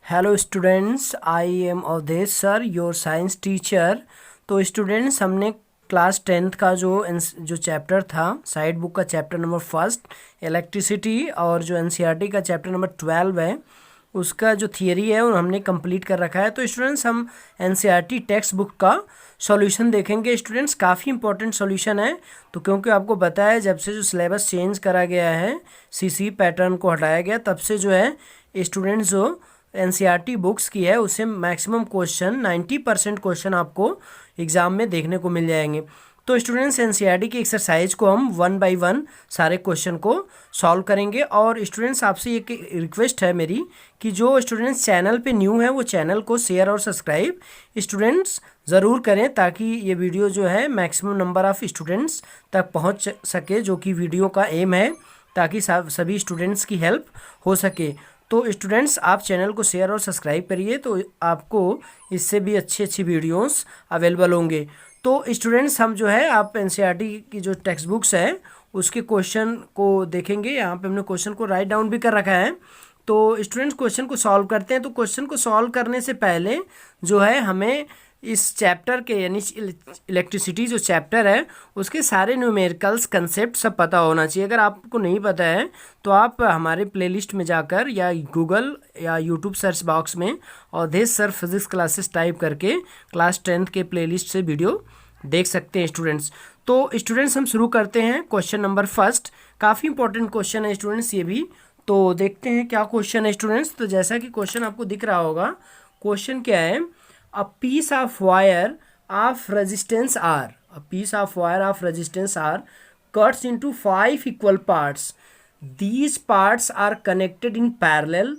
Hello students, I am Avdhesh sir, your science teacher. तो students, हमने class 10th का जो चैप्टर था, साइड बुक का चैप्टर नंबर फर्स्ट इलेक्ट्रिसिटी, और जो एनसीईआरटी का चैप्टर नंबर 12 है उसका जो थियरी है वो हमने कंप्लीट कर रखा है। तो स्टूडेंट्स, हम एनसीईआरटी टेक्स्ट बुक का सॉल्यूशन देखेंगे। स्टूडेंट्स, काफ़ी इंपॉर्टेंट सॉल्यूशन है। तो क्योंकि आपको बताया जब से जो सिलेबस चेंज करा गया है, सीसी पैटर्न को हटाया गया, तब से जो है स्टूडेंट्स जो एनसीईआरटी बुक्स की है उससे मैक्सिमम क्वेश्चन 90% क्वेश्चन आपको एग्ज़ाम में देखने को मिल जाएंगे। तो स्टूडेंट्स, एनसीईआरटी की एक्सरसाइज को हम 1 बाय 1 सारे क्वेश्चन को सॉल्व करेंगे। और स्टूडेंट्स, आपसे एक रिक्वेस्ट है मेरी कि जो स्टूडेंट्स चैनल पे न्यू है वो चैनल को शेयर और सब्सक्राइब स्टूडेंट्स ज़रूर करें, ताकि ये वीडियो जो है मैक्सिमम नंबर ऑफ़ स्टूडेंट्स तक पहुंच सके, जो कि वीडियो का एम है, ताकि सभी स्टूडेंट्स की हेल्प हो सके। तो स्टूडेंट्स, आप चैनल को शेयर और सब्सक्राइब करिए, तो आपको इससे भी अच्छी अच्छी वीडियोस अवेलेबल होंगे। तो स्टूडेंट्स, हम जो है आप एनसीईआरटी की जो टेक्स्ट बुक्स है उसके क्वेश्चन को देखेंगे। यहाँ पे हमने क्वेश्चन को राइट डाउन भी कर रखा है। तो स्टूडेंट्स, क्वेश्चन को सॉल्व करते हैं। तो क्वेश्चन को सॉल्व करने से पहले जो है हमें इस चैप्टर के यानी इलेक्ट्रिसिटी जो चैप्टर है उसके सारे न्यूमेरिकल्स कंसेप्ट सब पता होना चाहिए। अगर आपको नहीं पता है तो आप हमारे प्लेलिस्ट में जाकर या गूगल या यूट्यूब सर्च बॉक्स में Avdhesh sir physics classes type करके क्लास 10th के प्लेलिस्ट से वीडियो देख सकते हैं स्टूडेंट्स। तो स्टूडेंट्स, हम शुरू करते हैं क्वेश्चन नंबर फर्स्ट। काफ़ी इंपॉर्टेंट क्वेश्चन है स्टूडेंट्स ये भी। तो देखते हैं क्या क्वेश्चन है स्टूडेंट्स। तो जैसा कि क्वेश्चन आपको दिख रहा होगा, क्वेश्चन क्या है, a piece of wire of resistance R, a piece of wire of resistance R cuts into 5 equal parts. These parts are connected in parallel.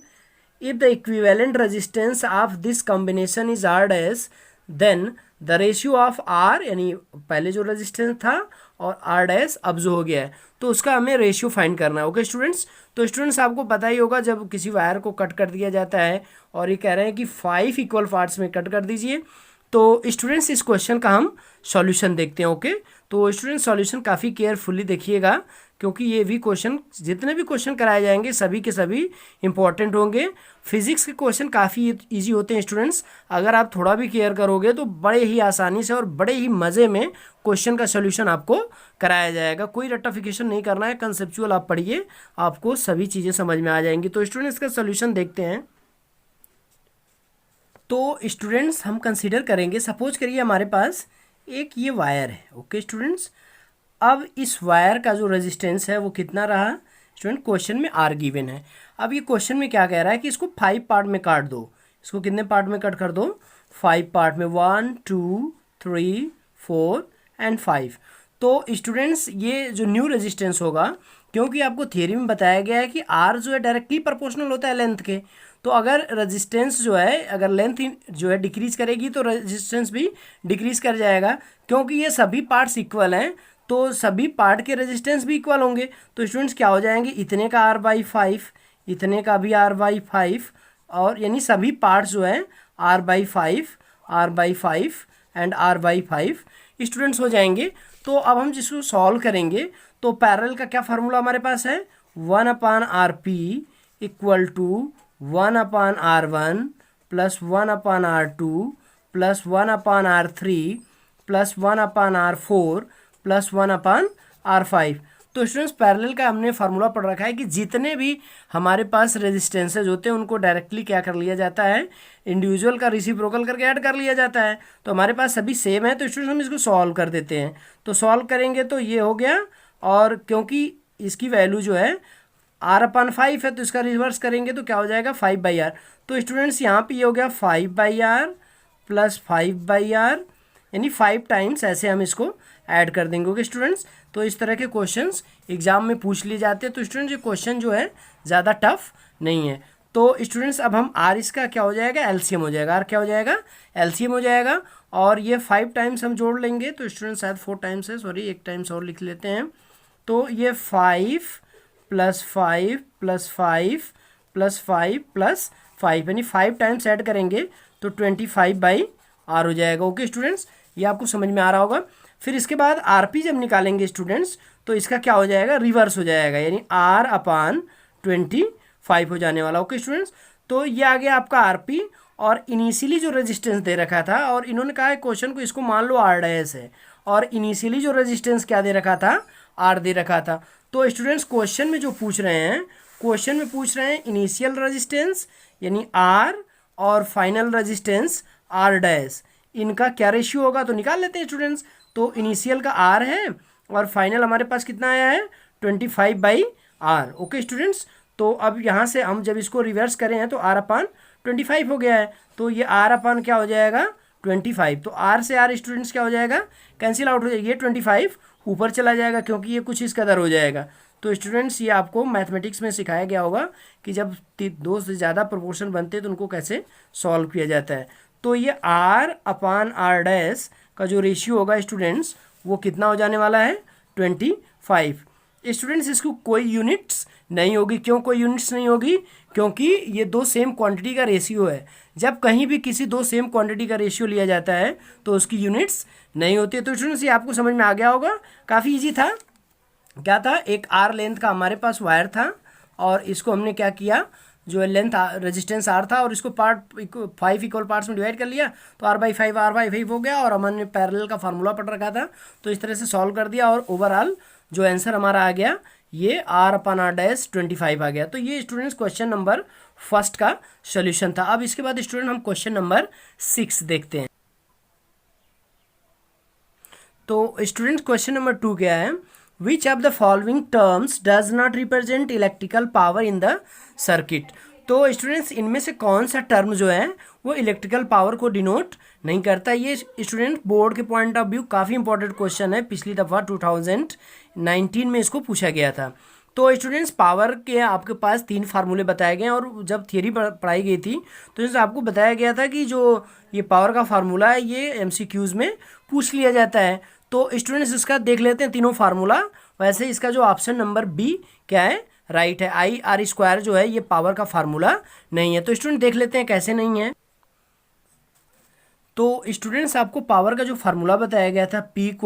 If the equivalent resistance of this combination is R dash, then the ratio of R, यानी पहले जो resistance था और R dash अब जो हो गया है, तो उसका हमें रेशियो फाइंड करना है। ओके स्टूडेंट्स, तो स्टूडेंट्स आपको पता ही होगा जब किसी वायर को कट कर दिया जाता है और ये कह रहे हैं कि 5 इक्वल पार्ट्स में कट कर दीजिए। तो स्टूडेंट्स, इस क्वेश्चन का हम सॉल्यूशन देखते हैं। ओके, तो स्टूडेंट्स, सॉल्यूशन काफ़ी केयरफुली देखिएगा, क्योंकि ये भी क्वेश्चन, जितने भी क्वेश्चन कराए जाएंगे सभी के सभी इंपॉर्टेंट होंगे। फिजिक्स के क्वेश्चन काफ़ी इजी होते हैं स्टूडेंट्स। अगर आप थोड़ा भी केयर करोगे तो बड़े ही आसानी से और बड़े ही मज़े में क्वेश्चन का सॉल्यूशन आपको कराया जाएगा। कोई रट्टाफिकेशन नहीं करना है, कंसेप्चुअल आप पढ़िए, आपको सभी चीज़ें समझ में आ जाएंगी। तो स्टूडेंट्स, इसका सॉल्यूशन देखते हैं। तो स्टूडेंट्स, हम कंसीडर करेंगे, सपोज करिए हमारे पास एक ये वायर है। ओके स्टूडेंट्स, अब इस वायर का जो रेजिस्टेंस है वो कितना रहा स्टूडेंट, क्वेश्चन में आर गिवन है। अब ये क्वेश्चन में क्या कह रहा है कि इसको 5 पार्ट में काट दो। इसको कितने पार्ट में कट कर दो, 5 पार्ट में, 1 2 3 4 एंड 5। तो स्टूडेंट्स, ये जो न्यू रेजिस्टेंस होगा, क्योंकि आपको थियरी में बताया गया है कि आर जो है डायरेक्टली प्रोपोर्शनल होता है लेंथ के, तो अगर रेजिस्टेंस जो है, अगर लेंथ जो है डिक्रीज करेगी तो रेजिस्टेंस भी डिक्रीज कर जाएगा। क्योंकि ये सभी पार्ट्स इक्वल हैं तो सभी पार्ट के रेजिस्टेंस भी इक्वल होंगे। तो स्टूडेंट्स क्या हो जाएंगे, इतने का R/5, इतने का भी R/5, और यानी सभी पार्ट्स जो है R/5, R/5 and R/5 students हो जाएंगे। तो अब हम जिसको सॉल्व करेंगे तो पैरेलल का क्या फार्मूला हमारे पास है, 1/RP equal to 1/R1 plus 1/R2 plus 1/R3 plus 1/R4 plus 1/R5। तो स्टूडेंट्स, पैरेलल का हमने फार्मूला पढ़ रखा है कि जितने भी हमारे पास रेजिस्टेंसेज होते हैं उनको डायरेक्टली क्या कर लिया जाता है, इंडिविजुअल का रेसिप्रोकल करके ऐड कर लिया जाता है। तो हमारे पास सभी सेम है, तो स्टूडेंट्स हम इसको सॉल्व कर देते हैं। तो सॉल्व करेंगे तो ये हो गया, और क्योंकि इसकी वैल्यू जो है R/5 है तो इसका रिवर्स करेंगे तो क्या हो जाएगा, 5/R। तो स्टूडेंट्स, यहाँ पे ये हो गया 5/R प्लस 5/R, यानी 5 टाइम्स ऐसे हम इसको ऐड कर देंगे। ओके स्टूडेंट्स, तो इस तरह के क्वेश्चंस एग्जाम में पूछ लिए जाते हैं। तो स्टूडेंट्स, ये क्वेश्चन जो है ज़्यादा टफ नहीं है। तो स्टूडेंट्स, अब हम आर इसका क्या हो जाएगा, एलसीएम हो जाएगा। आर क्या हो जाएगा, एलसीएम हो जाएगा। और ये 5 टाइम्स हम जोड़ लेंगे, तो स्टूडेंट्स शायद 4 टाइम्स है, सॉरी 1 टाइम्स और लिख लेते हैं। तो ये 5 प्लस 5 प्लस 5 प्लस 5 प्लस 5, यानी 5 टाइम्स ऐड करेंगे तो 25/R हो जाएगा। ओके स्टूडेंट्स, ये आपको समझ में आ रहा होगा। फिर इसके बाद आरपी जब निकालेंगे स्टूडेंट्स तो इसका क्या हो जाएगा, रिवर्स हो जाएगा, यानी R/25 हो जाने वाला। ओके स्टूडेंट्स, तो ये आ गया आपका आरपी, और इनिशियली जो रेजिस्टेंस दे रखा था, और इन्होंने कहा है क्वेश्चन को इसको मान लो आर डैश है, और इनिशियली जो रेजिस्टेंस क्या दे रखा था, आर दे रखा था। तो स्टूडेंट्स क्वेश्चन में जो पूछ रहे हैं, क्वेश्चन में पूछ रहे हैं इनिशियल रेजिस्टेंस यानी आर और फाइनल रेजिस्टेंस आर डैश, इनका क्या रेशियो होगा, तो निकाल लेते हैं स्टूडेंट्स। तो इनिशियल का आर है और फाइनल हमारे पास कितना आया है 25/r। ओके स्टूडेंट्स, तो अब यहाँ से हम जब इसको रिवर्स करें हैं तो r/25 हो गया है, तो ये r/ क्या हो जाएगा 25। तो r से r स्टूडेंट्स क्या हो जाएगा, कैंसिल आउट हो जाएगा, ये 25 ऊपर चला जाएगा क्योंकि ये कुछ इस कदर हो जाएगा। तो स्टूडेंट्स ये आपको मैथमेटिक्स में सिखाया गया होगा कि जब दो से ज़्यादा प्रोपोर्शन बनते हैं तो उनको कैसे सॉल्व किया जाता है। तो ये r/r' का जो रेशियो होगा स्टूडेंट्स वो कितना हो जाने वाला है 25। स्टूडेंट्स इसको कोई यूनिट्स नहीं होगी, क्यों कोई यूनिट्स नहीं होगी, क्योंकि ये दो सेम क्वांटिटी का रेशियो है। जब कहीं भी किसी दो सेम क्वांटिटी का रेशियो लिया जाता है तो उसकी यूनिट्स नहीं होती है। तो स्टूडेंट्स ये आपको समझ में आ गया होगा, काफ़ी इजी था। क्या था, एक आर लेंथ का हमारे पास वायर था और इसको हमने क्या किया, जो लेंथ रेजिस्टेंस आर था और इसको 5 इक्वल पार्ट्स में डिवाइड कर लिया, तो r/5 हो गया, और हमने पैरेलल का फार्मूला पढ़ रखा था तो इस तरह से सॉल्व कर दिया, और ओवरऑल जो आंसर हमारा आ गया ये r/r' 25 आ गया। तो ये स्टूडेंट्स क्वेश्चन नंबर फर्स्ट का सोल्यूशन था। अब इसके बाद स्टूडेंट हम क्वेश्चन नंबर 6 देखते हैं। तो स्टूडेंट क्वेश्चन नंबर 2 क्या है, which of the following terms does not represent electrical power in the circuit. तो स्टूडेंट्स इनमें से कौन सा टर्म जो है वो इलेक्ट्रिकल पावर को डिनोट नहीं करता। ये स्टूडेंट बोर्ड के पॉइंट ऑफ व्यू काफ़ी इंपॉर्टेंट क्वेश्चन है, पिछली दफ़ा 2019 में इसको पूछा गया था। तो स्टूडेंट्स पावर के आपके पास 3 फार्मूले बताए गए हैं, और जब थियरी पढ़ाई गई थी तो इसमें आपको बताया गया था कि जो ये पावर का फार्मूला है ये MCQs में पूछ लिया जाता है। तो स्टूडेंट्स इसका देख लेते हैं तीनों फार्मूला। वैसे इसका जो ऑप्शन नंबर बी क्या है, राइट है। IR² जो है ये पावर का फार्मूला नहीं है। तो स्टूडेंट देख लेते हैं कैसे नहीं है। तो स्टूडेंट्स आपको पावर का जो फार्मूला बताया गया था P =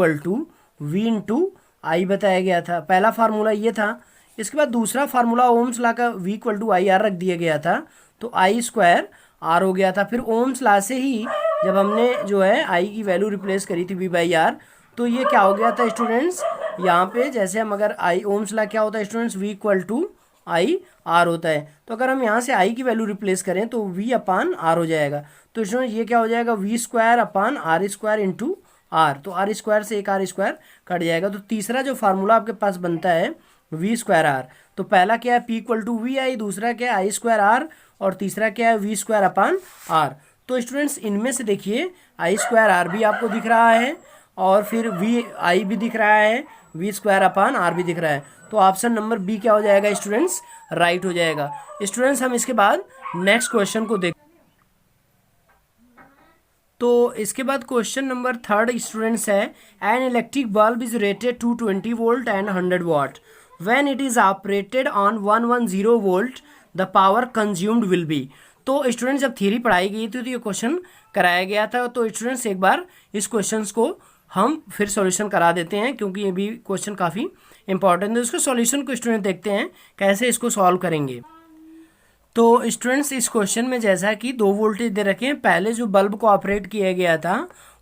V × I बताया गया था, पहला फार्मूला ये था। इसके बाद दूसरा फार्मूला ओम्स लॉ का V = IR रख दिया गया था, तो I² R हो गया था। फिर ओम्स लॉ से ही जब हमने जो है I की वैल्यू रिप्लेस करी थी V/R, तो ये क्या हो गया था स्टूडेंट्स, यहाँ पे जैसे हम अगर ओम्स लॉ क्या होता है स्टूडेंट्स, V = IR होता है। तो अगर हम यहाँ से I की वैल्यू रिप्लेस करें तो V/R हो जाएगा। तो स्टूडेंट ये क्या हो जाएगा, V²/R² × R। तो R² से एक R² कट जाएगा। तो तीसरा जो फार्मूला आपके पास बनता है V²R। तो पहला क्या है P = VI, दूसरा क्या है I²R, और तीसरा क्या है V²/R। तो स्टूडेंट्स इनमें से देखिए I²R भी आपको दिख रहा है, और फिर VI भी दिख रहा है, V²/R भी दिख रहा है। तो ऑप्शन नंबर बी क्या हो जाएगा स्टूडेंट्स, राइट हो जाएगा। स्टूडेंट्स हम इसके बाद नेक्स्ट क्वेश्चन को देख। तो इसके बाद क्वेश्चन नंबर 3 स्टूडेंट्स है, an electric bulb is rated 220 volt and 100 watt when it is operated on 110 volt the power consumed will be. तो स्टूडेंट्स जब थ्योरी पढ़ाई गई थी तो ये क्वेश्चन कराया गया था। तो स्टूडेंट्स एक बार इस क्वेश्चन को हम फिर सॉल्यूशन करा देते हैं, क्योंकि ये भी क्वेश्चन काफ़ी इंपॉर्टेंट है। इसको सॉल्यूशन को स्टूडेंट देखते हैं कैसे इसको सॉल्व करेंगे। तो स्टूडेंट्स इस क्वेश्चन में जैसा कि 2 वोल्टेज दे रखे हैं, पहले जो बल्ब को ऑपरेट किया गया था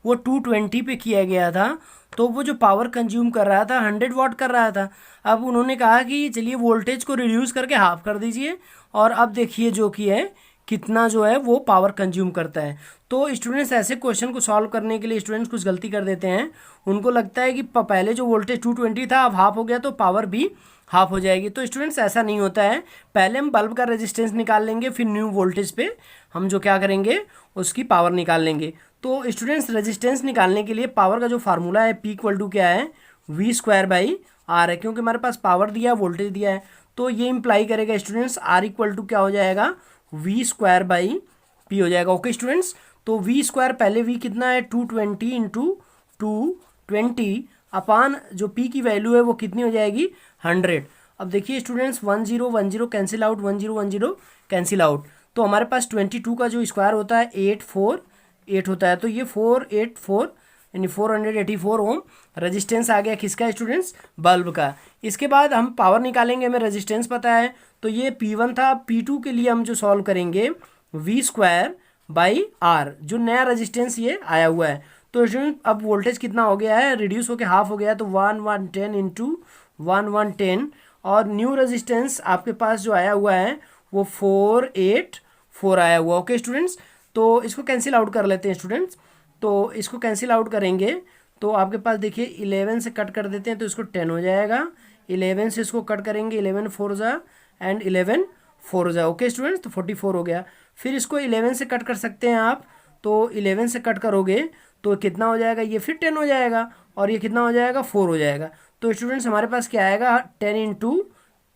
वो 220 पे किया गया था, तो वो जो पावर कंज्यूम कर रहा था 100 वाट कर रहा था। अब उन्होंने कहा कि चलिए वोल्टेज को रिड्यूस करके हाफ कर दीजिए, और अब देखिए जो कि है कितना जो है वो पावर कंज्यूम करता है। तो स्टूडेंट्स ऐसे क्वेश्चन को सॉल्व करने के लिए स्टूडेंट्स कुछ गलती कर देते हैं। उनको लगता है कि पहले जो वोल्टेज 220 था अब हाफ हो गया तो पावर भी हाफ हो जाएगी। तो स्टूडेंट्स ऐसा नहीं होता है, पहले हम बल्ब का रेजिस्टेंस निकाल लेंगे, फिर न्यू वोल्टेज पे हम जो क्या करेंगे उसकी पावर निकाल लेंगे। तो स्टूडेंट्स रेजिस्टेंस निकालने के लिए पावर का जो फार्मूला है P = क्या है, V²/R है, क्योंकि हमारे पास पावर दिया वोल्टेज दिया है। तो ये इंप्लाई करेगा स्टूडेंट्स R = क्या हो जाएगा, V²/P हो जाएगा। ओके स्टूडेंट्स, तो V² पहले V कितना है 220 × 220 अपान जो P की वैल्यू है वो कितनी हो जाएगी 100। अब देखिए students 10 10 cancel out, 10 10 cancel out. तो हमारे पास 22 का जो स्क्वायर होता है 848 होता है, तो ये 484 यानी 484 ओम रेजिस्टेंस आ गया किसका स्टूडेंट्स, बल्ब का। इसके बाद हम पावर निकालेंगे, हमें रेजिस्टेंस पता है, तो ये P1 था। P2 के लिए हम जो सॉल्व करेंगे V²/R, जो नया रेजिस्टेंस ये आया हुआ है। तो स्टूडेंट अब वोल्टेज कितना हो गया है, रिड्यूस होकर हाफ हो गया है, तो 1110 इंटू 1110, और न्यू रेजिस्टेंस आपके पास जो आया हुआ है वो 484 आया हुआ। ओके स्टूडेंट्स, तो इसको कैंसिल आउट कर लेते हैं स्टूडेंट्स। तो इसको कैंसिल आउट करेंगे तो आपके पास देखिए 11 से कट कर देते हैं तो इसको 10 हो जाएगा। 11 से इसको कट करेंगे, 11 4 जा एंड 11 4 जा। ओके स्टूडेंट्स, तो 44 हो गया। फिर इसको 11 से कट कर सकते हैं आप, तो 11 से कट करोगे तो कितना हो जाएगा, ये फिर 10 हो जाएगा, और ये कितना हो जाएगा, 4 हो जाएगा। तो स्टूडेंट्स हमारे पास क्या आएगा, 10 इंटू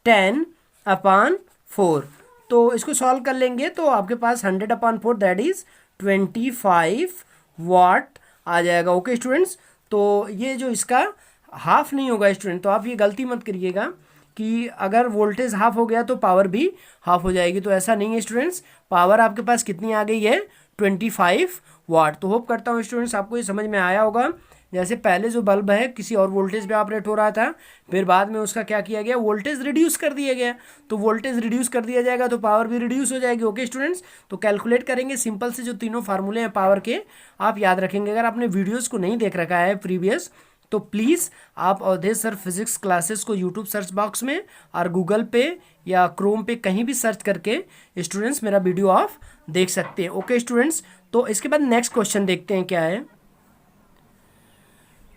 10/4। तो इसको सॉल्व कर लेंगे तो आपके पास 100/4 दैट इज 25 वाट आ जाएगा। ओके स्टूडेंट्स, तो ये जो इसका हाफ नहीं होगा स्टूडेंट, तो आप ये गलती मत करिएगा कि अगर वोल्टेज हाफ हो गया तो पावर भी हाफ हो जाएगी, तो ऐसा नहीं है स्टूडेंट्स। पावर आपके पास कितनी आ गई है, 25 वाट। तो होप करता हूँ स्टूडेंट्स आपको ये समझ में आया होगा। जैसे पहले जो बल्ब है किसी और वोल्टेज पे ऑपरेट हो रहा था, फिर बाद में उसका क्या किया गया, वोल्टेज रिड्यूस कर दिया गया। तो वोल्टेज रिड्यूस कर दिया जाएगा तो पावर भी रिड्यूस हो जाएगी। ओके स्टूडेंट्स, तो कैलकुलेट करेंगे सिंपल से जो तीनों फार्मूले हैं पावर के, आप याद रखेंगे। अगर आपने वीडियोज़ को नहीं देख रखा है प्रीवियस, तो प्लीज़ आप अवधेश सर फिजिक्स क्लासेस को यूट्यूब सर्च बॉक्स में और गूगल पे या क्रोम पे कहीं भी सर्च करके स्टूडेंट्स मेरा वीडियो आप देख सकते हैं। ओके स्टूडेंट्स, तो इसके बाद नेक्स्ट क्वेश्चन देखते हैं क्या है।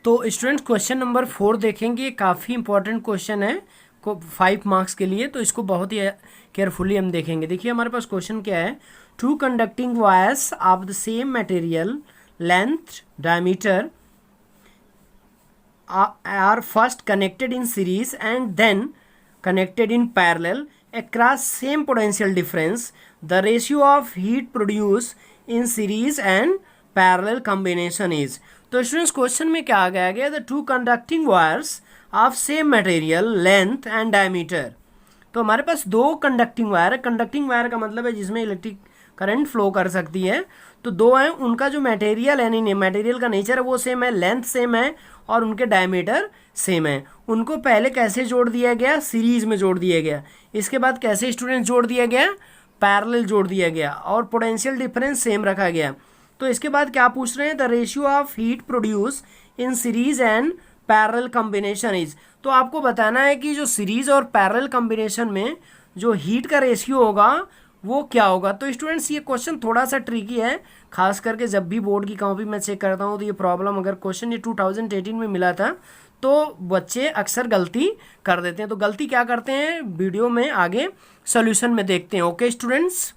तो स्टूडेंट्स क्वेश्चन नंबर 4 देखेंगे, काफ़ी इंपॉर्टेंट क्वेश्चन है को 5 मार्क्स के लिए, तो इसको बहुत ही केयरफुली हम देखेंगे। देखिए हमारे पास क्वेश्चन क्या है, 2 conducting wires of the same material length diameter are first connected in series and then connected in parallel across same potential difference. The ratio of heat produced in series and parallel combination is. तो students question में क्या आ गया, the 2 conducting wires of same material length and diameter. तो हमारे पास 2 conducting wire है। Conducting wire का मतलब है जिसमें इलेक्ट्रिक करंट फ्लो कर सकती है। तो 2 हैं, उनका जो मटेरियल है, नहीं मटेरियल का नेचर है वो सेम है, लेंथ सेम है और उनके डायमीटर सेम है। उनको पहले कैसे जोड़ दिया गया, सीरीज में जोड़ दिया गया। इसके बाद कैसे स्टूडेंट जोड़ दिया गया, पैरेलल जोड़ दिया गया, और पोटेंशियल डिफरेंस सेम रखा गया। तो इसके बाद क्या पूछ रहे हैं, the ratio of heat produce in series and parallel combination is. तो आपको बताना है कि जो सीरीज और पैरेलल कॉम्बिनेशन में जो हीट का रेशियो होगा वो क्या होगा। तो स्टूडेंट्स ये क्वेश्चन थोड़ा सा ट्रिकी है, खास करके जब भी बोर्ड की कॉपी मैं चेक करता हूँ तो ये प्रॉब्लम, अगर क्वेश्चन ये 2018 में मिला था तो बच्चे अक्सर गलती कर देते हैं। तो गलती क्या करते हैं, वीडियो में आगे सॉल्यूशन में देखते हैं। ओके स्टूडेंट्स,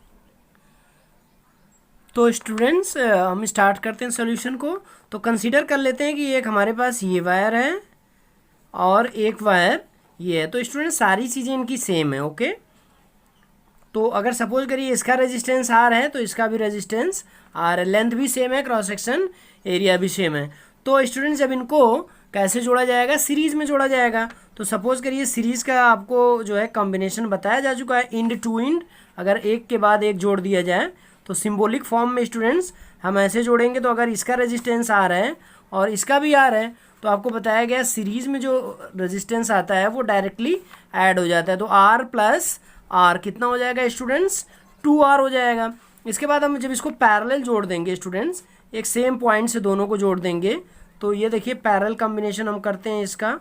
तो स्टूडेंट्स हम स्टार्ट करते हैं सॉल्यूशन को। तो कंसीडर कर लेते हैं कि एक हमारे पास ये वायर है और एक वायर ये है। तो स्टूडेंट्स सारी चीज़ें इनकी सेम है। ओके, तो अगर सपोज करिए इसका रेजिस्टेंस आर है तो इसका भी रेजिस्टेंस आर है, लेंथ भी सेम है, क्रॉस सेक्शन एरिया भी सेम है। तो स्टूडेंट्स जब इनको कैसे जोड़ा जाएगा, सीरीज में जोड़ा जाएगा। तो सपोज करिए सीरीज का आपको जो है कॉम्बिनेशन बताया जा चुका है, इंड टू इंड, अगर एक के बाद एक जोड़ दिया जाए तो सिंबॉलिक फॉर्म में स्टूडेंट्स हम ऐसे जोड़ेंगे। तो अगर इसका रेजिस्टेंस आर है और इसका भी आर है तो आपको बताया गया सीरीज में जो रेजिस्टेंस आता है वो डायरेक्टली ऐड हो जाता है। तो आर प्लस आर कितना हो जाएगा स्टूडेंट्स, 2R हो जाएगा। इसके बाद हम जब इसको पैरेलल जोड़ देंगे स्टूडेंट्स, एक सेम पॉइंट से दोनों को जोड़ देंगे, तो ये देखिए पैरेलल कॉम्बिनेशन हम करते हैं इसका।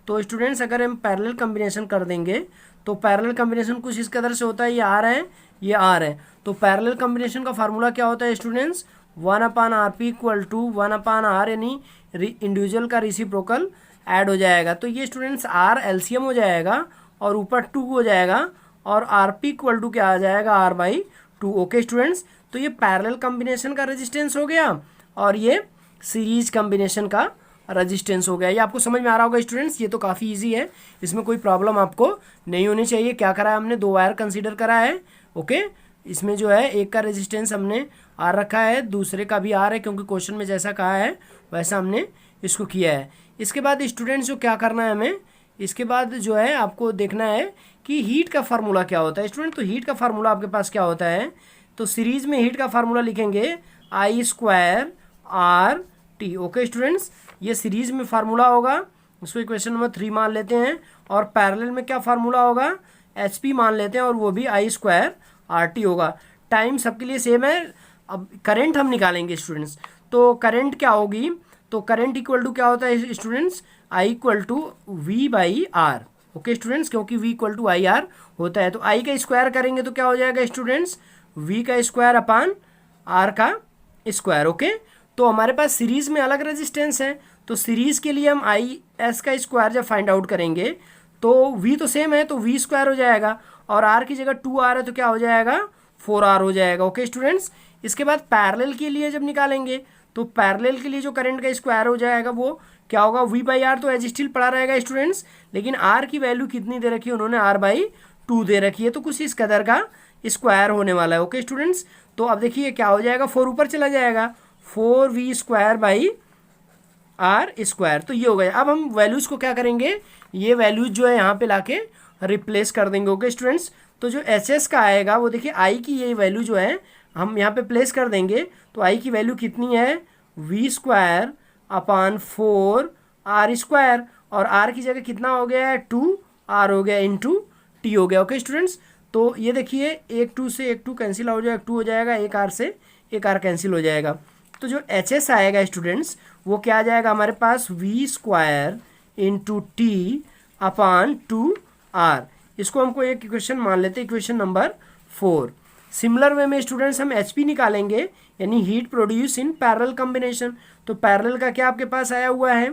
तो स्टूडेंट्स अगर हम पैरेलल कॉम्बिनेशन कर देंगे तो पैरेलल कॉम्बिनेशन कुछ इस कदर से होता है, ये आर है ये आर है। तो पैरेलल कॉम्बिनेशन का फार्मूला क्या होता है students, 1/RP equal to 1/R, यानी इंडिविजुअल का रेसिप्रोकल ऐड हो जाएगा। तो ये स्टूडेंट्स आर एलसीएम हो जाएगा और ऊपर 2 हो जाएगा और आरपी इक्वल टू क्या आ जाएगा, R/2। ओके स्टूडेंट्स, तो ये पैरेलल कॉम्बिनेशन का रेजिस्टेंस हो गया और ये सीरीज कॉम्बिनेशन का रेजिस्टेंस हो गया। ये आपको समझ में आ रहा होगा स्टूडेंट्स, ये तो काफ़ी इजी है, इसमें कोई प्रॉब्लम आपको नहीं होनी चाहिए। क्या करा है हमने, 2 वायर कंसीडर करा है। ओके, इसमें जो है एक का रेजिस्टेंस हमने आर रखा है, दूसरे का भी आर है, क्योंकि क्वेश्चन में जैसा कहा है वैसा हमने इसको किया है। इसके बाद स्टूडेंट्स जो क्या करना है हमें, इसके बाद जो है आपको देखना है कि हीट का फार्मूला क्या होता है स्टूडेंट। तो हीट का फार्मूला आपके पास क्या होता है, तो सीरीज में हीट का फार्मूला लिखेंगे I² R T. Okay students, ये सीरीज में फार्मूला होगा, इसको इक्वेशन नंबर 3 मान लेते हैं। और पैरेलल में क्या फार्मूला होगा, एच पी मान लेते हैं, और वो भी आई स्क्वायर आर टी होगा। टाइम सबके लिए सेम है। अब करंट हम निकालेंगे स्टूडेंट्स, तो करंट क्या होगी, तो करंट इक्वल टू क्या होता है students, I equal to V by R. Okay students, क्योंकि v equal to I R होता है, तो i का स्क्वायर करेंगे तो क्या हो जाएगा स्टूडेंट्स, v का स्क्वायर अपान r का स्क्वायर। ओके, तो हमारे पास सीरीज में अलग रेजिस्टेंस है, तो सीरीज के लिए हम आई एस का स्क्वायर जब फाइंड आउट करेंगे तो v तो सेम है, तो v स्क्वायर हो जाएगा, और r की जगह 2r है तो क्या हो जाएगा, 4r हो जाएगा। ओके स्टूडेंट्स, इसके बाद पैरेलल के लिए जब निकालेंगे तो पैरेलल के लिए जो करंट का स्क्वायर हो जाएगा वो क्या होगा, v बाई आर तो एज स्टिल पड़ा रहेगा स्टूडेंट्स, लेकिन r की वैल्यू कितनी दे रखी है उन्होंने, r बाई 2 दे रखी है, तो कुछ इस कदर का स्क्वायर होने वाला है। ओके स्टूडेंट्स, तो अब देखिए क्या हो जाएगा, 4 ऊपर चला जाएगा, 4v square by are square, तो ये हो गया। अब हम वैल्यूज को क्या करेंगे, ये वैल्यूज जो है यहाँ पे लाके रिप्लेस कर देंगे। ओके स्टूडेंट्स, तो जो एच एस का आएगा वो देखिए आई की ये वैल्यू जो है हम यहाँ पे प्लेस कर देंगे, तो आई की वैल्यू कितनी है, V square upon 4r square, और r की जगह कितना हो गया है, 2r हो गया इंटू टी हो गया। ओके स्टूडेंट्स, तो ये देखिए एक 2 से एक 2 कैंसिल हो जाएगा, 2 हो जाएगा, एक r से एक r कैंसिल हो जाएगा, तो जो एच एस आएगा स्टूडेंट्स वो क्या आ जाएगा हमारे पास, V square into T upon 2r। इसको हमको एक इक्वेशन मान लेते हैं, इक्वेशन नंबर 4। सिमिलर वे में स्टूडेंट्स हम एच पी निकालेंगे, यानी heat produce in parallel combination. तो पैरेलल का क्या आपके पास आया हुआ है,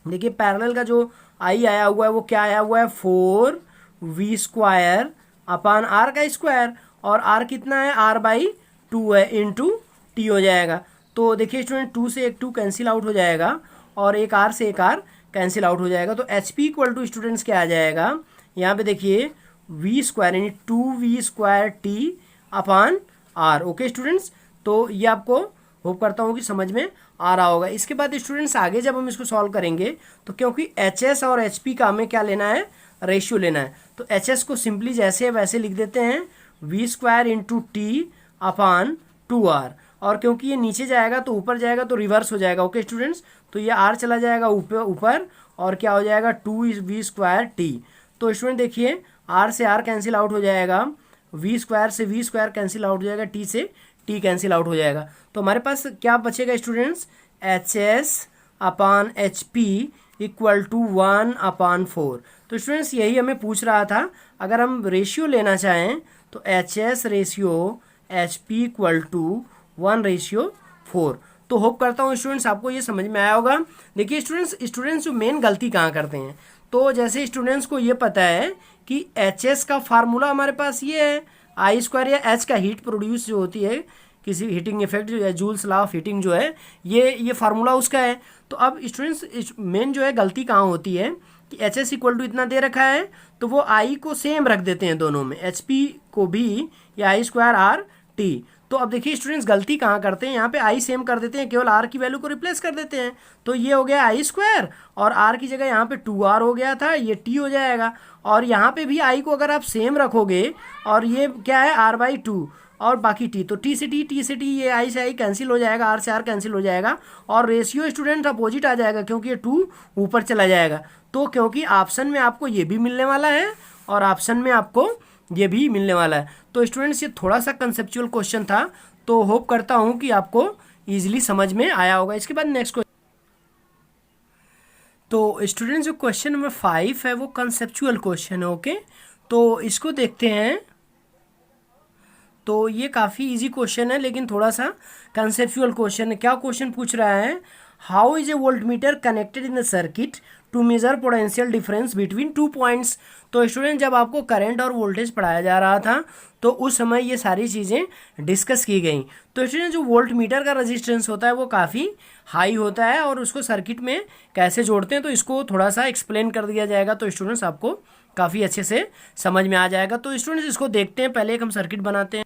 देखिए पैरेलल का जो आई आया हुआ है वो क्या आया हुआ है, 4v स्क्वायर अपान आर का स्क्वायर, और आर कितना है, आर बाई 2 है, इंटू टी हो जाएगा। तो देखिए स्टूडेंट 2 से एक 2 कैंसिल आउट हो जाएगा, और एक आर से एक आर कैंसिल आउट हो जाएगा, तो H P equal to students क्या आ जाएगा, यहाँ पे देखिए वी स्क्वायर यानी 2v square T upon R. Okay students, तो ये आपको होप करता हूँ कि समझ में आ रहा होगा। इसके बाद स्टूडेंट्स आगे जब हम इसको सॉल्व करेंगे तो क्योंकि एच एस और एच पी का हमें क्या लेना है, रेशियो लेना है, तो एच एस को सिंपली जैसे है वैसे लिख देते हैं, V square into T upon 2r, और क्योंकि ये नीचे जाएगा तो ऊपर जाएगा तो रिवर्स हो जाएगा। ओके स्टूडेंट्स, तो ये r चला जाएगा ऊपर और क्या हो जाएगा, 2v स्क्वायर टी। तो स्टूडेंट देखिए r से r कैंसिल आउट हो जाएगा, v स्क्वायर से v स्क्वायर कैंसिल आउट हो जाएगा, t से t कैंसिल आउट हो जाएगा, तो हमारे पास क्या बचेगा students, H S upon H P equal to 1/4। तो स्टूडेंट्स यही हमें पूछ रहा था, अगर हम रेशियो लेना चाहें तो H S ratio H P equal to 1/4। तो होप करता हूँ स्टूडेंट्स आपको ये समझ में आया होगा। देखिए स्टूडेंट्स जो मेन गलती कहाँ करते हैं, तो जैसे स्टूडेंट्स को ये पता है कि एच एस का फार्मूला हमारे पास ये है, आई स्क्वायर या एच का हीट प्रोड्यूस जो होती है किसी हीटिंग इफेक्ट जो है, जूल्स लॉ ऑफ हीटिंग जो है, ये फार्मूला उसका है। तो अब स्टूडेंट्स मेन जो है गलती कहाँ होती है कि एच एस इक्वल टू इतना दे रखा है तो वो आई को सेम रख देते हैं दोनों में, एच पी को भी या आई स्क्वायर आर टी। तो अब देखिए स्टूडेंट्स गलती कहाँ करते हैं, यहाँ पे आई सेम कर देते हैं, केवल आर की वैल्यू को रिप्लेस कर देते हैं, तो ये हो गया आई स्क्वायर, और आर की जगह यहाँ पे 2r हो गया था, ये टी हो जाएगा, और यहाँ पे भी आई को अगर आप सेम रखोगे, और ये क्या है r/2 और बाकी टी, तो टी से टी ये आई से आई कैंसिल हो जाएगा, आर से आर कैंसिल हो जाएगा, और रेशियो स्टूडेंट अपोजिट आ जाएगा क्योंकि ये 2 ऊपर चला जाएगा। तो क्योंकि ऑप्शन में आपको ये भी मिलने वाला है और ऑप्शन में आपको ये भी मिलने वाला है, तो स्टूडेंट्स ये थोड़ा सा कंसेप्चुअल क्वेश्चन था, तो होप करता हूँ कि आपको ईजिली समझ में आया होगा। इसके बाद नेक्स्ट क्वेश्चन, तो स्टूडेंट्स जो क्वेश्चन नंबर 5 है वो कंसेप्चुअल क्वेश्चन है। ओके, तो इसको देखते हैं। तो ये काफ़ी इजी क्वेश्चन है लेकिन थोड़ा सा कंसेप्चुअल क्वेश्चन है। क्या क्वेश्चन पूछ रहा है, how is a voltmeter connected in the circuit to measure potential difference between 2 points. तो स्टूडेंट जब आपको करंट और वोल्टेज पढ़ाया जा रहा था तो उस समय ये सारी चीज़ें डिस्कस की गई। तो स्टूडेंट जो वोल्टमीटर का रेजिस्टेंस होता है वो काफ़ी हाई होता है, और उसको सर्किट में कैसे जोड़ते हैं तो इसको थोड़ा सा एक्सप्लेन कर दिया जाएगा, तो स्टूडेंट्स आपको काफ़ी अच्छे से समझ में आ जाएगा। तो स्टूडेंट्स इसको देखते हैं, पहले एक हम सर्किट बनाते हैं।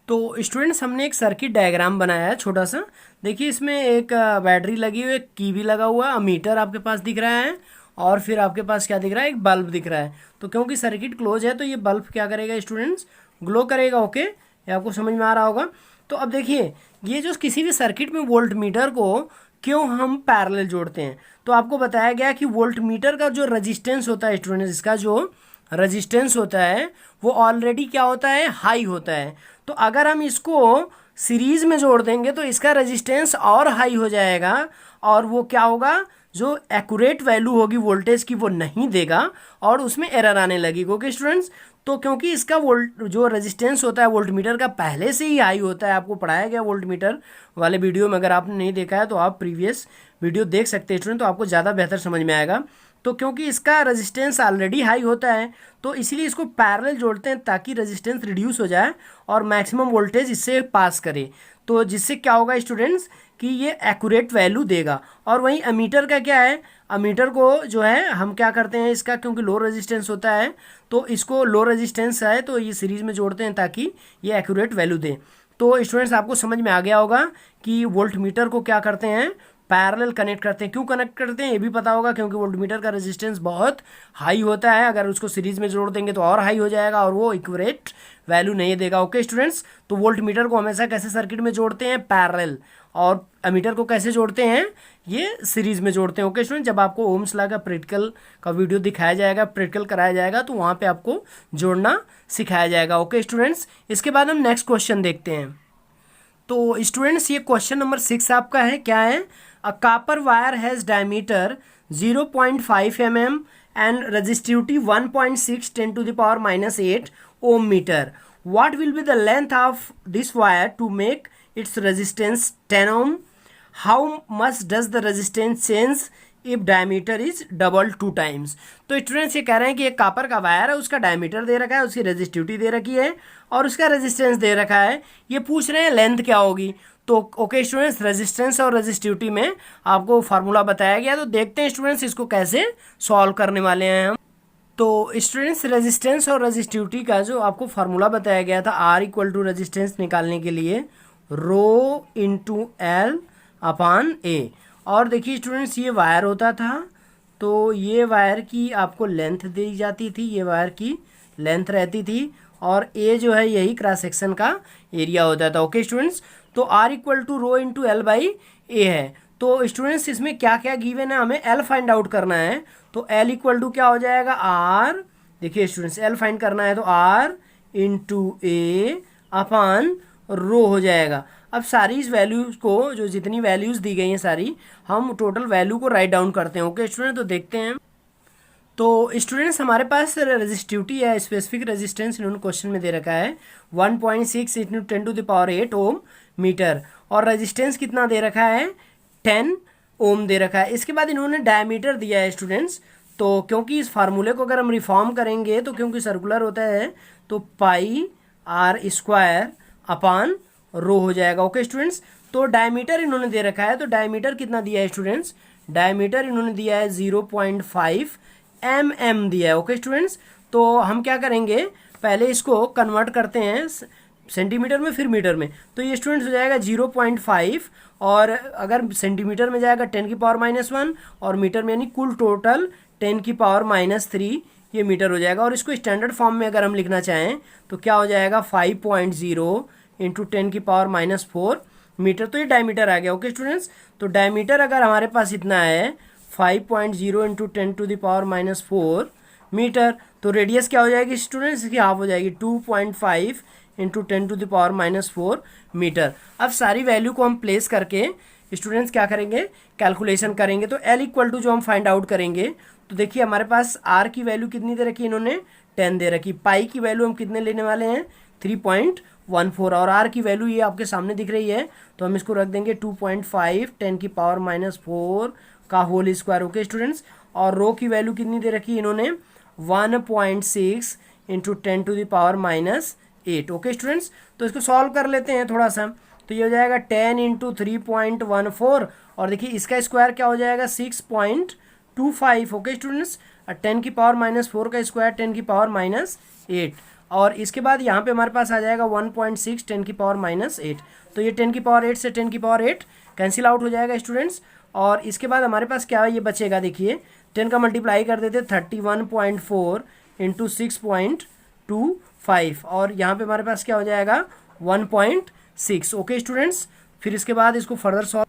तो स्टूडेंट्स हमने एक सर्किट डायग्राम बनाया है छोटा सा। देखिए इसमें एक बैटरी लगी हुई है, की भी लगा हुआ, मीटर आपके पास दिख रहा है, और फिर आपके पास क्या दिख रहा है, एक बल्ब दिख रहा है। तो क्योंकि सर्किट क्लोज है तो ये बल्ब क्या करेगा स्टूडेंट्स, ग्लो करेगा। ओके, ये आपको समझ में आ रहा होगा। तो अब देखिए, ये जो किसी भी सर्किट में वोल्ट मीटर को क्यों हम पैरेलल जोड़ते हैं, तो आपको बताया गया कि वोल्ट मीटर का जो रजिस्टेंस होता है स्टूडेंट्स, इसका जो रजिस्टेंस होता है वो ऑलरेडी क्या होता है, हाई होता है। तो अगर हम इसको सीरीज में जोड़ देंगे तो इसका रजिस्टेंस और हाई हो जाएगा, और वो क्या होगा, जो एक्यूरेट वैल्यू होगी वोल्टेज की वो नहीं देगा और उसमें एरर आने लगेगी। ओके स्टूडेंट्स, तो क्योंकि इसका वोल्ट जो रेजिस्टेंस होता है वोल्ट मीटर का पहले से ही हाई होता है, आपको पढ़ाया गया वोल्ट मीटर वाले वीडियो में, अगर आपने नहीं देखा है तो आप प्रीवियस वीडियो देख सकते हैं स्टूडेंट, तो आपको ज़्यादा बेहतर समझ में आएगा। तो क्योंकि इसका रेजिस्टेंस ऑलरेडी हाई होता है तो इसीलिए इसको पैरेलल जोड़ते हैं ताकि रेजिस्टेंस रिड्यूस हो जाए और मैक्सिमम वोल्टेज इससे पास करे, तो जिससे क्या होगा स्टूडेंट्स कि ये एक्यूरेट वैल्यू देगा। और वहीं अमीटर का क्या है, अमीटर को जो है हम क्या करते हैं, इसका क्योंकि लो रेजिस्टेंस होता है तो इसको लो रेजिस्टेंस है तो ये सीरीज में जोड़ते हैं ताकि ये एक्यूरेट वैल्यू दे। तो स्टूडेंट्स आपको समझ में आ गया होगा कि वोल्ट मीटर को क्या करते हैं, पैरेलल कनेक्ट करते हैं। क्यों कनेक्ट करते हैं ये भी पता होगा, क्योंकि वोल्ट मीटर का रेजिस्टेंस बहुत हाई होता है, अगर उसको सीरीज में जोड़ देंगे तो और हाई हो जाएगा और वो एक्यूरेट वैल्यू नहीं देगा। ओके स्टूडेंट्स, तो वोल्ट मीटर को हमेशा कैसे सर्किट में जोड़ते हैं, पैरेलल, और अमीटर को कैसे जोड़ते हैं, ये सीरीज में जोड़ते हैं। ओके स्टूडेंट, जब आपको ओम्स लॉ का प्रैक्टिकल का वीडियो दिखाया जाएगा, प्रैक्टिकल कराया जाएगा, तो वहाँ पे आपको जोड़ना सिखाया जाएगा। ओके स्टूडेंट्स, इसके बाद हम नेक्स्ट क्वेश्चन देखते हैं। तो स्टूडेंट्स ये क्वेश्चन नंबर 6 आपका है, क्या है, a copper wire has diameter 0.5 mm and resistivity 1.6 10 to the power minus 8 ohm meter. What will be the length of this wire to make its resistance 10 ohm? How much does the resistance change if diameter is double 2 times? तो students ये कह रहे हैं कि एक copper का wire है, उसका डायमीटर दे रखा है, उसकी रेजिस्टिविटी दे रखी है और उसका रेजिस्टेंस दे रखा है, ये पूछ रहे हैं लेंथ क्या होगी। तो ओके स्टूडेंट्स, रेजिस्टेंस और रेजिस्टिविटी में आपको फार्मूला बताया गया, तो देखते हैं स्टूडेंट्स इसको कैसे सॉल्व करने वाले हैं हम। तो स्टूडेंट्स रेजिस्टेंस और रेजिस्टिविटी का जो आपको फार्मूला बताया गया था, आर इक्वल टू रेजिस्टेंस निकालने के लिए रो इंटू एल अपान ए। और देखिए स्टूडेंट्स ये वायर होता था, तो ये वायर की आपको लेंथ दी जाती थी, ये वायर की लेंथ रहती थी, और ए जो है यही क्रॉस सेक्शन का एरिया होता था। ओके स्टूडेंट्स, तो R equal to rho into L by A है। तो स्टूडेंट्स इसमें क्या क्या गिवन है, हमें एल फाइंड आउट करना है, तो एल इक्वल टू क्या हो जाएगा, आर, देखिए स्टूडेंट्स एल फाइंड करना है तो आर इंटू ए अपान रो हो जाएगा। अब सारी इस वैल्यूज को, जो जितनी वैल्यूज दी गई हैं सारी, हम टोटल वैल्यू को राइट डाउन करते हैं। ओके स्टूडेंट, तो देखते हैं। तो स्टूडेंट्स हमारे पास रेजिस्टिविटी है, स्पेसिफिक रेजिस्टेंस इन्होंने क्वेश्चन में दे रखा है 1.6 into 10 to the power 8 ohm meter, और रेजिस्टेंस कितना दे रखा है, 10 ओम दे रखा है। इसके बाद इन्होंने डायमीटर दिया है स्टूडेंट्स, तो क्योंकि इस फार्मूले को अगर हम रिफॉर्म करेंगे तो क्योंकि सर्कुलर होता है तो पाई आर स्क्वायर अपान रो हो जाएगा। ओके स्टूडेंट्स, तो डायमीटर इन्होंने दे रखा है, तो डायमीटर कितना दिया है स्टूडेंट्स, डायमीटर इन्होंने दिया है 0.5 mm दिया है। ओके स्टूडेंट्स, तो हम क्या करेंगे, पहले इसको कन्वर्ट करते हैं सेंटीमीटर में फिर मीटर में, तो ये स्टूडेंट्स हो जाएगा 0.5, और अगर सेंटीमीटर में जाएगा 10 की पावर -1, और मीटर में यानी कुल टोटल 10 की पावर -3 ये मीटर हो जाएगा। और इसको स्टैंडर्ड फॉर्म में अगर हम लिखना चाहें तो क्या हो जाएगा 5.0 इंटू 10 की पावर -4 मीटर, तो ये डायमीटर आ गया। ओके स्टूडेंट्स, तो डायमीटर अगर हमारे पास इतना है 5.0 into 10 to the power -4 meter, तो रेडियस क्या हो जाएगी स्टूडेंट्स, इसकी हाफ हो जाएगी 2.5 into 10 to the power -4 meter. अब सारी वैल्यू को हम प्लेस करके स्टूडेंट्स क्या करेंगे, कैलकुलेशन करेंगे। तो एल इक्वल टू जो हम फाइंड आउट करेंगे, तो देखिए हमारे पास आर की वैल्यू कितनी दे रखी है, इन्होंने 10 दे रखी, पाई की वैल्यू हम कितने लेने वाले हैं 3.14, और आर की वैल्यू ये आपके सामने दिख रही है, तो हम इसको रख देंगे 2.5 10 की पावर -4 का होल स्क्वायर। ओके स्टूडेंट्स, और रो की वैल्यू कितनी दे रखी है इन्होंने 1.6 into 10 to the power -8। Okay students, तो इसको सॉल्व कर लेते हैं थोड़ा सा, तो ये हो जाएगा 10 इंटू 3.14, और देखिए इसका स्क्वायर क्या हो जाएगा 6.25। ओके स्टूडेंट्स, 10 की पावर -4 का स्क्वायर 10 की पावर -8, और इसके बाद यहाँ पे हमारे पास आ जाएगा 1.6 10 की पावर -8, तो ये 10 की पावर 8 से 10 की पावर 8 कैंसिल आउट हो जाएगा स्टूडेंट्स। और इसके बाद हमारे पास क्या है, ये बचेगा, देखिए 10 का मल्टीप्लाई कर देते 31.4 इंटू 6.25, और यहाँ पे हमारे पास क्या हो जाएगा 6। ओके स्टूडेंट्स, फिर इसके बाद इसको फर्दर सॉल्व,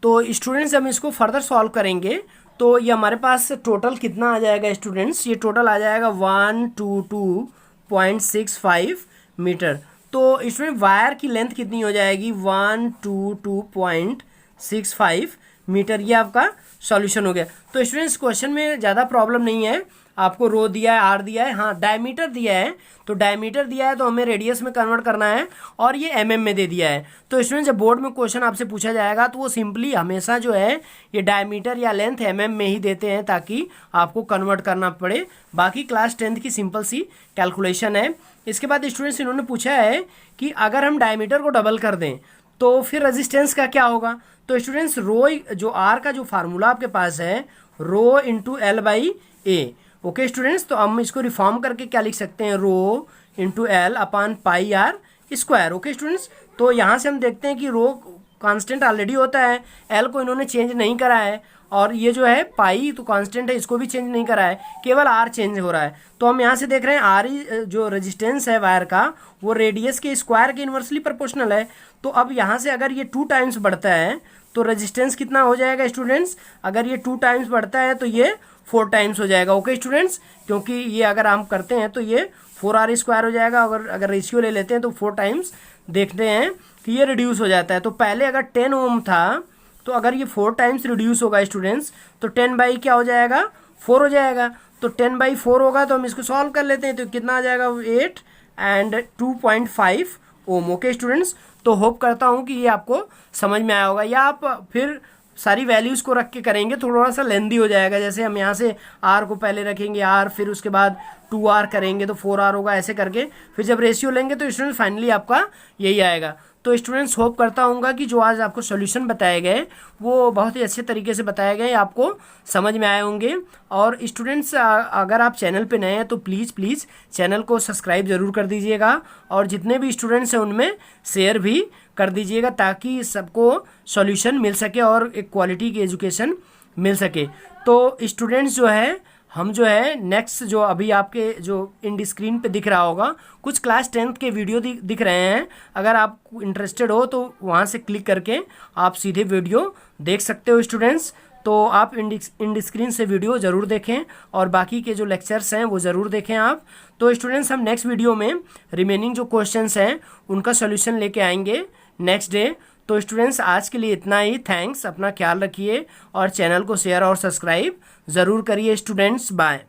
तो स्टूडेंट्स हम इसको फर्दर सॉल्व करेंगे तो ये हमारे पास टोटल कितना आ जाएगा स्टूडेंट्स, ये टोटल आ जाएगा 122.65 मीटर। तो स्टूडेंट वायर की लेंथ कितनी हो जाएगी, 122.65 मीटर। ये आपका सॉल्यूशन हो गया। तो स्टूडेंट्स क्वेश्चन में ज़्यादा प्रॉब्लम नहीं है, आपको रो दिया है, आर दिया है, हाँ डायमीटर दिया है, तो डायमीटर दिया है तो हमें रेडियस में कन्वर्ट करना है, और ये एमएम में दे दिया है। तो स्टूडेंट जब बोर्ड में क्वेश्चन आपसे पूछा जाएगा तो वो सिंपली हमेशा जो है ये डायमीटर या लेंथ एमएम में ही देते हैं ताकि आपको कन्वर्ट करना पड़े। बाकी क्लास 10th की सिंपल सी कैलकुलेशन है। इसके बाद स्टूडेंट्स इन्होंने पूछा है कि अगर हम डायमीटर को डबल कर दें तो फिर रेजिस्टेंस का क्या होगा। तो स्टूडेंट्स रो जो आर का जो फार्मूला आपके पास है, rho into L by A. Okay students, तो हम इसको रिफॉर्म करके क्या लिख सकते हैं, rho into L upon pi R square. Okay students, तो यहाँ से हम देखते हैं कि रो कांस्टेंट ऑलरेडी होता है, एल को इन्होंने चेंज नहीं करा है, और ये जो है पाई तो कांस्टेंट है, इसको भी चेंज नहीं करा है, केवल आर चेंज हो रहा है। तो हम यहाँ से देख रहे हैं आर जो रेजिस्टेंस है वायर का वो रेडियस के स्क्वायर के इन्वर्सली प्रोपोर्शनल है। तो अब यहाँ से अगर ये 2 टाइम्स बढ़ता है तो रेजिस्टेंस कितना हो जाएगा स्टूडेंट्स, अगर ये 2 टाइम्स बढ़ता है तो ये 4 टाइम्स हो जाएगा। ओके स्टूडेंट्स, क्योंकि ये अगर हम करते हैं तो ये 4r स्क्वायर हो जाएगा, अगर रेशियो ले लेते हैं तो 4 टाइम्स देखते हैं कि ये रिड्यूस हो जाता है। तो पहले अगर 10 ओम था तो अगर ये 4 टाइम्स रिड्यूस होगा स्टूडेंट्स तो 10 बाई क्या हो जाएगा, 4 हो जाएगा। तो 10 बाई 4 होगा तो हम इसको सॉल्व कर लेते हैं, तो कितना आ जाएगा 8 एंड 2.5 ओम। ओके स्टूडेंट्स, तो होप करता हूँ कि ये आपको समझ में आया होगा, या आप फिर सारी वैल्यूज़ को रख के करेंगे थोड़ा सा लेंदी हो जाएगा। जैसे हम यहाँ से आर को पहले रखेंगे आर, फिर उसके बाद 2r करेंगे तो 4r होगा, ऐसे करके फिर जब रेशियो लेंगे तो स्टूडेंट्स फाइनली आपका यही आएगा। तो स्टूडेंट्स होप करता हूँ कि जो आज आपको सॉल्यूशन बताए गए वो बहुत ही अच्छे तरीके से बताए गए, आपको समझ में आए होंगे। और स्टूडेंट्स अगर आप चैनल पे नए हैं तो प्लीज़ चैनल को सब्सक्राइब ज़रूर कर दीजिएगा, और जितने भी स्टूडेंट्स हैं उनमें शेयर भी कर दीजिएगा ताकि सबको सॉल्यूशन मिल सके और एक क्वालिटी की एजुकेशन मिल सके। तो स्टूडेंट्स जो है हम जो है नेक्स्ट जो अभी आपके जो इन स्क्रीन पे दिख रहा होगा कुछ क्लास 10th के वीडियो दिख रहे हैं, अगर आप इंटरेस्टेड हो तो वहाँ से क्लिक करके आप सीधे वीडियो देख सकते हो स्टूडेंट्स। तो आप इन स्क्रीन से वीडियो ज़रूर देखें और बाकी के जो लेक्चर्स हैं वो ज़रूर देखें आप। तो स्टूडेंट्स हम नेक्स्ट वीडियो में रिमेनिंग जो क्वेश्चंस हैं उनका सोल्यूशन लेके आएंगे नेक्स्ट डे। तो स्टूडेंट्स आज के लिए इतना ही, थैंक्स, अपना ख्याल रखिए और चैनल को शेयर और सब्सक्राइब ज़रूर करिए स्टूडेंट्स, बाय।